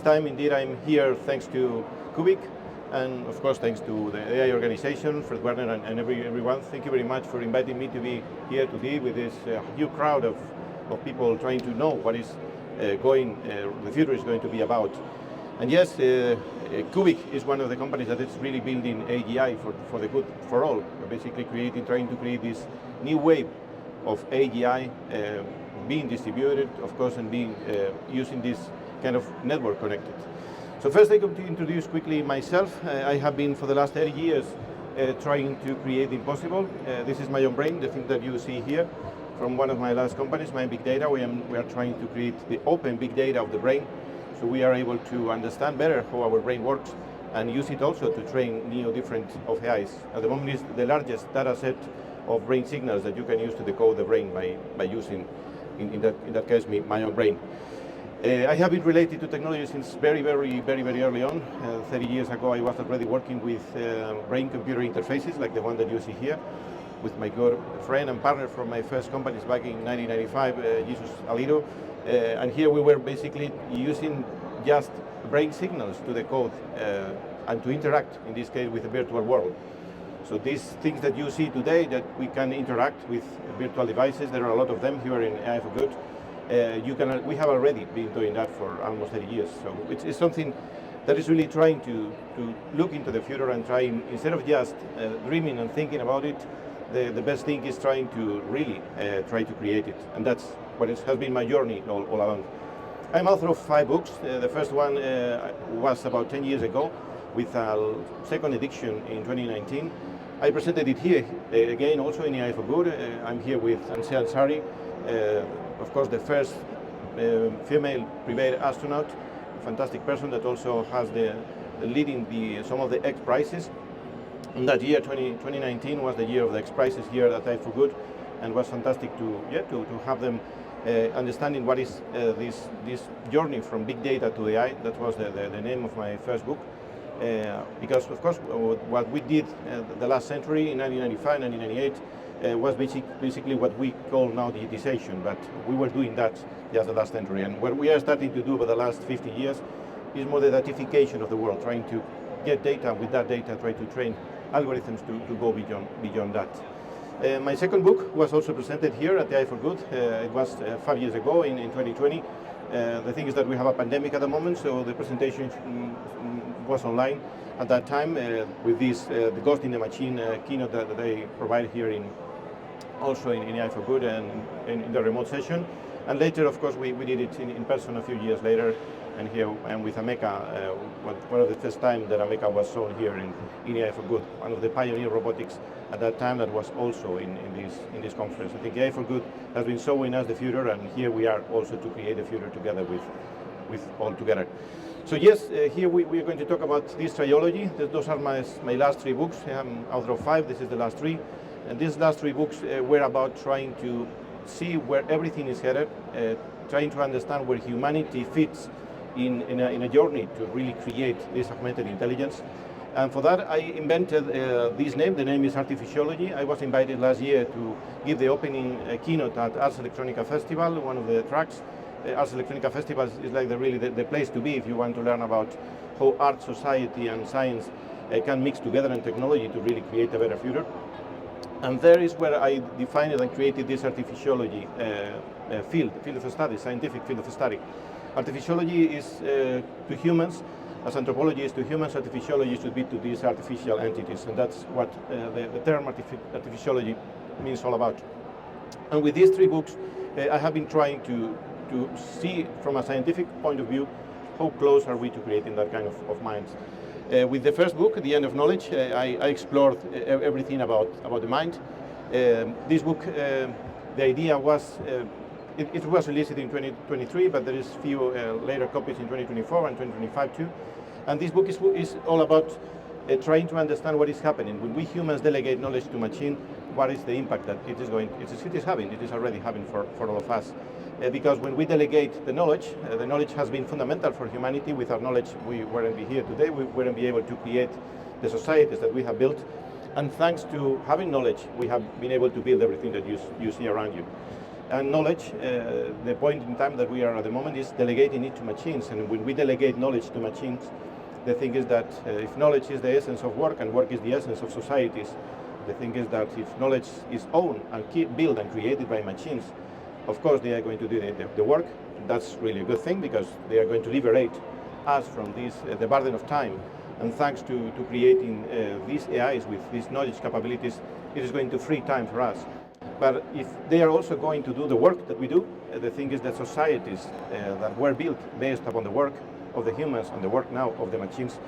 time, indeed, I'm here thanks to Qubic, and of course thanks to the AI organization, Fred Werner, and everyone. Thank you very much for inviting me to be here today with this huge crowd of people trying to know what is the future is going to be about. And yes, Qubic is one of the companies that is really building AGI for the good for all, basically trying to create this new wave of AGI being distributed, of course, and being using this kind of network connected. So first I come to introduce quickly myself. I have been for the last 30 years trying to create the impossible. This is my own brain, the thing that you see here from one of my last companies, My Big Data. We are trying to create the open big data of the brain, so we are able to understand better how our brain works and use it also to train different of AIs. At the moment, it's the largest data set of brain signals that you can use to decode the brain by using, in that case, my own brain. I have been related to technology since very early on. 30 years ago, I was already working with brain-computer interfaces like the one that you see here, with my good friend and partner from my first companies back in 1995, Jesus Alito. And here we were basically using just brain signals to decode and to interact, in this case, with the virtual world. So these things that you see today, that we can interact with virtual devices, there are a lot of them here in AI for Good. We have already been doing that for almost 30 years. So it's something that is really trying to look into the future and trying, instead of just dreaming and thinking about it, the best thing is trying to really try to create it. And that's what has been my journey all along. I'm author of 5 books. The first one was about 10 years ago with a second edition in 2019. I presented it here again also in AI for Good. I'm here with Anse Ansari, of course the first female private astronaut, a fantastic person that also has leading some of the X prizes. And that year, 2019, was the year of the X prizes here at AI for Good, and was fantastic to have them understanding what is this journey from big data to AI. That was the name of my first book. Because of course what we did the last century in 1995, 1998 was basically what we call now digitization, but we were doing that just the last century. And what we are starting to do over the last 50 years is more the datification of the world, trying to get data, with that data try to train algorithms to go beyond that. My second book was also presented here at AI for Good. It was 5 years ago in 2020. The thing is that we have a pandemic at the moment, so the presentation was online at that time with this the Ghost in the Machine keynote that they provide here also in AI for Good and in the remote session. And later, of course, we did it in person a few years later, and here I'm with Ameca, one of the first time that Ameca was shown here in AI for Good, one of the pioneer robotics at that time that was also in this conference. I think AI for Good has been showing us the future, and here we are also to create the future together with all together. So yes, here we are going to talk about this trilogy. Those are my last 3 books. I'm author of 5, this is the last 3. And these last 3 books were about trying to see where everything is headed, trying to understand where humanity fits in a journey to really create this augmented intelligence. And for that, I invented this name. The name is Artificiology. I was invited last year to give the opening keynote at Ars Electronica Festival, one of the tracks. Ars Electronica Festival is like the place to be if you want to learn about how art, society, and science can mix together, and technology to really create a better future. And there is where I defined and created this artificiology field of study, scientific field of study. Artificiology is to humans, as anthropology is to humans, artificiology should be to these artificial entities, and that's what the term artificiology means all about. And with these 3 books, I have been trying to see from a scientific point of view how close are we to creating that kind of minds. With the first book, The End of Knowledge, I explored everything about the mind. This book, the idea was, it was released in 2023, but there is few later copies in 2024 and 2025 too. And this book is all about trying to understand what is happening. When we humans delegate knowledge to machine, what is the impact that it is having? It is already having for all of us. Because when we delegate the knowledge has been fundamental for humanity. Without knowledge, we wouldn't be here today. We wouldn't be able to create the societies that we have built. And thanks to having knowledge, we have been able to build everything that you see around you. And knowledge, the point in time that we are at the moment is delegating it to machines. And when we delegate knowledge to machines, the thing is that if knowledge is the essence of work and work is the essence of societies, the thing is that if knowledge is owned and built and created by machines, of course they are going to do the work. That's really a good thing because they are going to liberate us from this, the burden of time. And thanks to creating these AIs with these knowledge capabilities, it is going to free time for us. But if they are also going to do the work that we do, the thing is that societies that were built based upon the work of the humans and the work now of the machines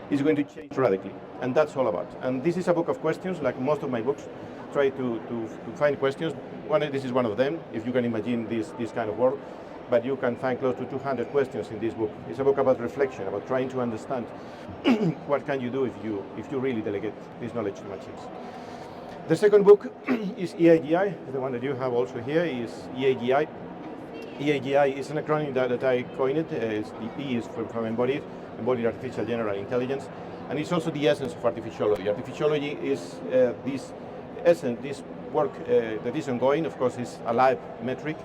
is going to change radically. And that's all about. And this is a book of questions, like most of my books, try to find questions. This is one of them, if you can imagine this kind of world. But you can find close to 200 questions in this book. It's a book about reflection, about trying to understand what can you do if you really delegate this knowledge to machines. The second book is E-AGI, the one that you have also here is E-AGI. E-AGI is an acronym that I coined. The E is from Embodied Artificial General Intelligence, and it's also the essence of artificiology. Artificiology is this work that is ongoing. Of course, is a live metric.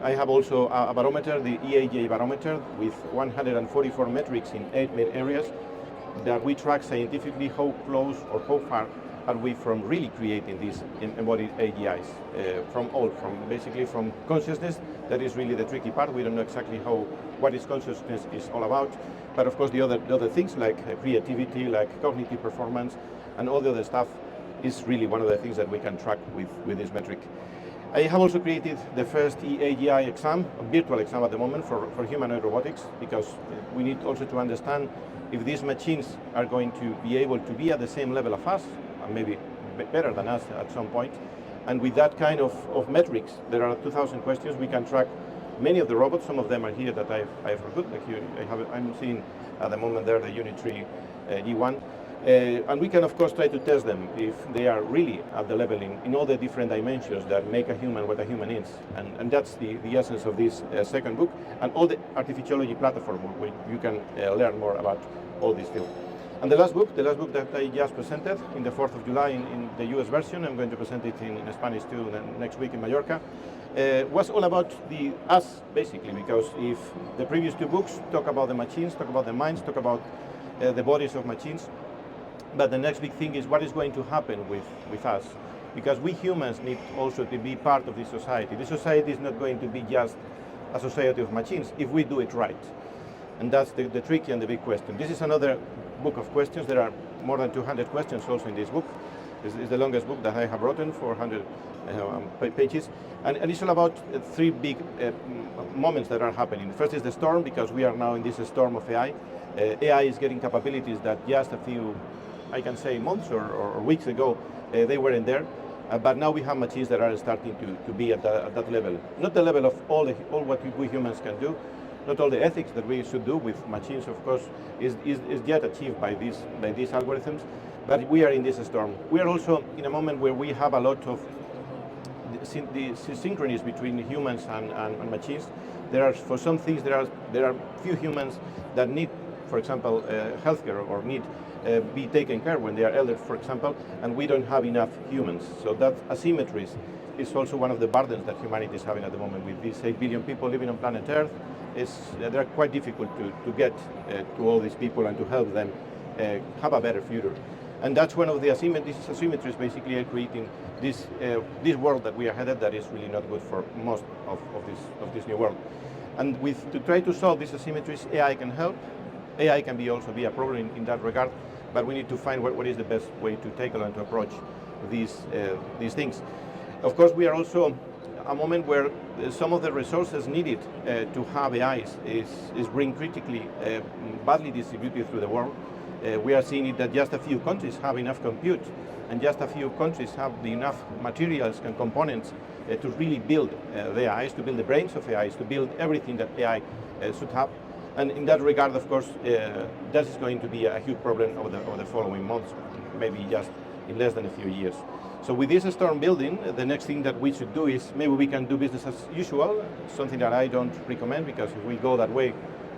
I have also a barometer, the E-AGI barometer, with 144 metrics in 8 main areas that we track scientifically how close or how far are we from really creating these embodied AGIs, basically from consciousness. That is really the tricky part. We don't know exactly what is consciousness is all about, but of course the other things like creativity, like cognitive performance, and all the other stuff is really one of the things that we can track with this metric. I have also created the first E-AGI exam, a virtual exam at the moment for humanoid robotics, because we need also to understand if these machines are going to be able to be at the same level of us, and maybe better than us at some point. And with that kind of metrics, there are 2,000 questions. We can track many of the robots. Some of them are here that I've recruited. Like here, I'm seeing at the moment there the Unit 3 G1. And we can, of course, try to test them if they are really at the level in all the different dimensions that make a human what a human is. And that's the essence of this second book, and all the Artificiology platform where you can learn more about all this field. And the last book that I just presented in the 4th of July in the US version, I'm going to present it in Spanish too next week in Mallorca, was all about us, basically, because if the previous two books talk about the machines, talk about the minds, talk about the bodies of machines, but the next big thing is what is going to happen with us, because we humans need also to be part of this society. This society is not going to be just a society of machines if we do it right. And that's the tricky and the big question. This is another book of questions. There are more than 200 questions also in this book. This is the longest book that I have written, 400 pages. And it's all about three big moments that are happening. First is the storm, because we are now in this storm of AI. AI is getting capabilities that just a few, I can say, months or weeks ago, they weren't there. But now we have machines that are starting to be at that level. Not the level of all what we humans can do. Not all the ethics that we should do with machines, of course, is yet achieved by these algorithms. But we are in this storm. We are also in a moment where we have a lot of the synchronies between humans and machines. There are, for some things, there are few humans that need, for example, healthcare or need be taken care when they are elder, for example, and we don't have enough humans. So that asymmetries is also one of the burdens that humanity is having at the moment with these 8 billion people living on planet Earth. They're quite difficult to get to all these people and to help them have a better future. And that's one of the asymmetries basically are creating this world that we are headed that is really not good for most of this new world. And to try to solve these asymmetries, AI can help. AI can also be a problem in that regard, but we need to find what is the best way to tackle and to approach these things. Of course, we are also a moment where some of the resources needed to have AIs is being critically badly distributed through the world. We are seeing it that just a few countries have enough compute, and just a few countries have enough materials and components to really build the AIs, to build the brains of AIs, to build everything that AI should have. And in that regard, of course, that is going to be a huge problem over the following months, maybe just in less than a few years. So with this storm building, the next thing that we should do is maybe we can do business as usual, something that I don't recommend, because if we go that way,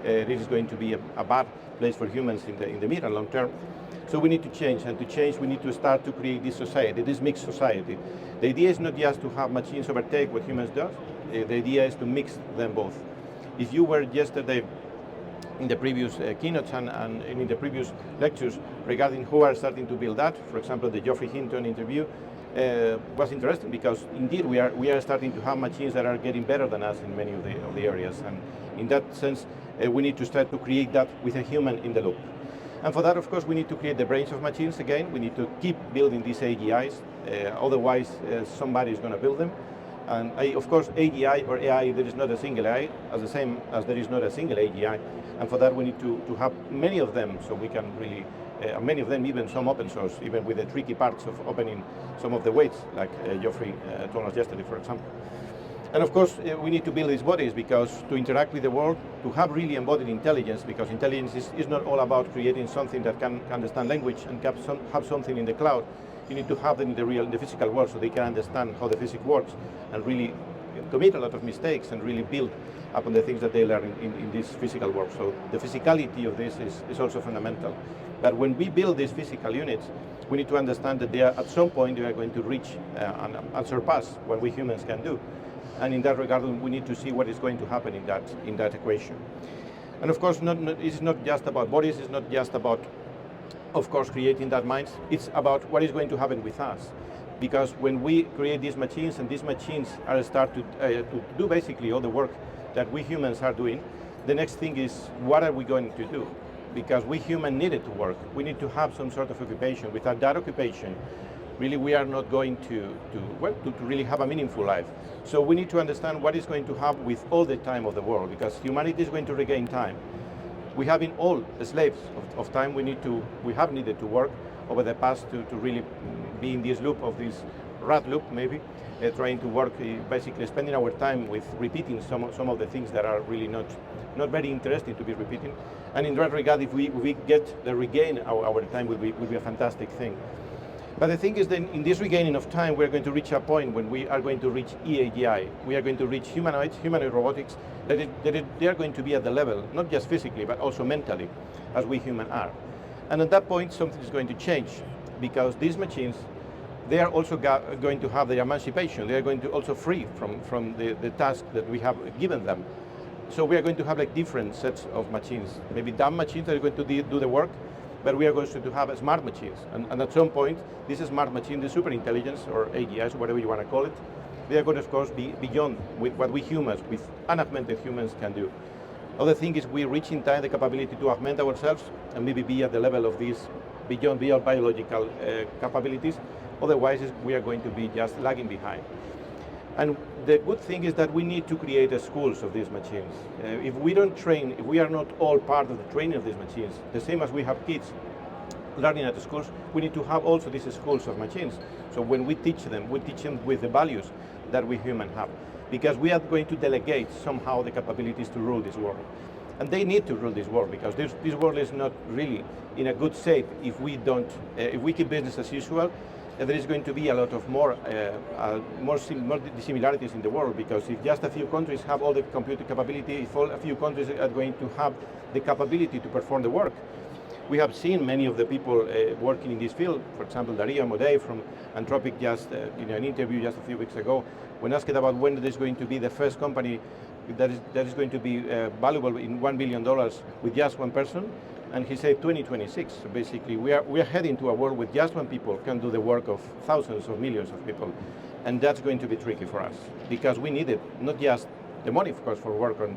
it is going to be a bad place for humans in the mid and long term. So we need to change, and to change we need to start to create this society, this mixed society. The idea is not just to have machines overtake what humans do, the idea is to mix them both. If you were yesterday in the previous keynotes and in the previous lectures regarding who are starting to build that, for example the Geoffrey Hinton interview, was interesting because indeed we are starting to have machines that are getting better than us in many of the areas, and in that sense we need to start to create that with a human in the loop. And for that, of course, we need to create the brains of machines again. We need to keep building these AGIs, otherwise somebody is going to build them. And of course, AGI or AI, there is not a single AI, as the same as there is not a single AGI. And for that, we need to have many of them, so we can really, many of them, even some open source, even with the tricky parts of opening some of the weights, like Geoffrey told us yesterday, for example. And of course, we need to build these bodies because to interact with the world, to have really embodied intelligence, because intelligence is not all about creating something that can understand language and have something in the cloud. You need to have them in the physical world so they can understand how the physics works and really commit a lot of mistakes and really build upon the things that they learn in this physical world. So the physicality of this is also fundamental. But when we build these physical units, we need to understand that they are, at some point they are going to reach and surpass what we humans can do. And in that regard, we need to see what is going to happen in that equation. And of course, it's not just about bodies, it's not just about, of course, creating that minds, it's about what is going to happen with us. Because when we create these machines, and these machines are start to do basically all the work that we humans are doing, the next thing is, what are we going to do? Because we humans needed to work. We need to have some sort of occupation. Without that occupation, really we are not going to really have a meaningful life. So we need to understand what is going to happen with all the time of the world, because humanity is going to regain time. We have been all slaves of time. We have needed to work over the past to really be in this loop of this rat loop, maybe, trying to work, basically spending our time with repeating some of the things that are really not very interesting to be repeating. And in that regard, if we get the regain our time, will be a fantastic thing. But the thing is that in this regaining of time, we're going to reach a point when we are going to reach E-AGI. We are going to reach humanoid robotics, that they are going to be at the level, not just physically, but also mentally, as we humans are. And at that point, something is going to change, because these machines, they are also going to have their emancipation. They are going to also free from the task that we have given them. So we are going to have like different sets of machines. Maybe dumb machines that are going to do the work, but we are going to have smart machines. And at some point, this smart machine, the super intelligence, or AGIs, whatever you want to call it, they are going to, of course, be beyond with what we humans, with unaugmented humans, can do. Other thing is we reach in time the capability to augment ourselves and maybe be at the level of these beyond biological capabilities. Otherwise, we are going to be just lagging behind. And the good thing is that we need to create schools of these machines. If we don't train, if we are not all part of the training of these machines, the same as we have kids learning at the schools, we need to have also these schools of machines. So when we teach them with the values that we humans have. Because we are going to delegate somehow the capabilities to rule this world. And they need to rule this world, because this world is not really in a good shape if we don't, if we keep business as usual. There is going to be a lot of more dissimilarities in the world, because if just a few countries have all the computer capability, if a few countries are going to have the capability to perform the work. We have seen many of the people working in this field, for example, Dario Modei from Anthropic, just in an interview just a few weeks ago, when asked about when there is going to be the first company that is going to be valuable in $1 billion with just one person, and he said 2026. So basically, we are heading to a world where just one people can do the work of thousands or millions of people, and that's going to be tricky for us, because we need it, not just the money, of course, for work on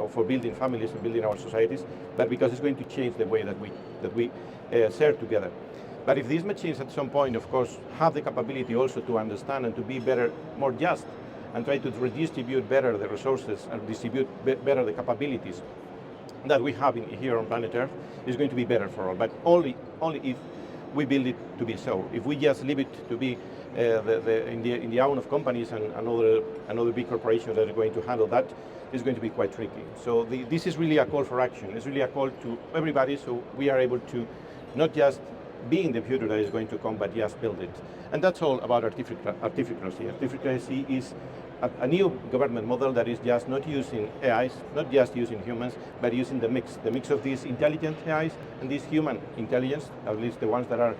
for building families and building our societies, but because it's going to change the way that we share together. But if these machines at some point, of course, have the capability also to understand and to be better, more just, and try to redistribute better the resources and distribute better the capabilities that we have here on planet Earth, is going to be better for all. But only if we build it to be so. If we just leave it to be in the own of companies and other big corporations that are going to handle that, is going to be quite tricky. So this is really a call for action. It's really a call to everybody, so we are able to not just be in the future that is going to come, but just build it. And that's all about Artificracy. Artificracy is a new government model that is just not using AIs, not just using humans, but using the mix of these intelligent AIs and this human intelligence, at least the ones that are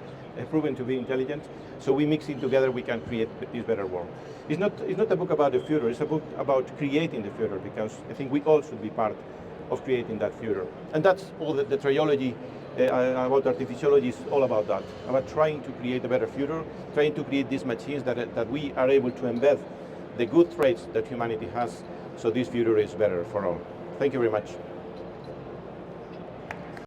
proven to be intelligent. So we mix it together, we can create this better world. It's not a book about the future, it's a book about creating the future, because I think we all should be part of creating that future. And that's all the trilogy about Artificiology is all about that, about trying to create a better future, trying to create these machines that we are able to embed the good traits that humanity has, so this future is better for all. Thank you very much.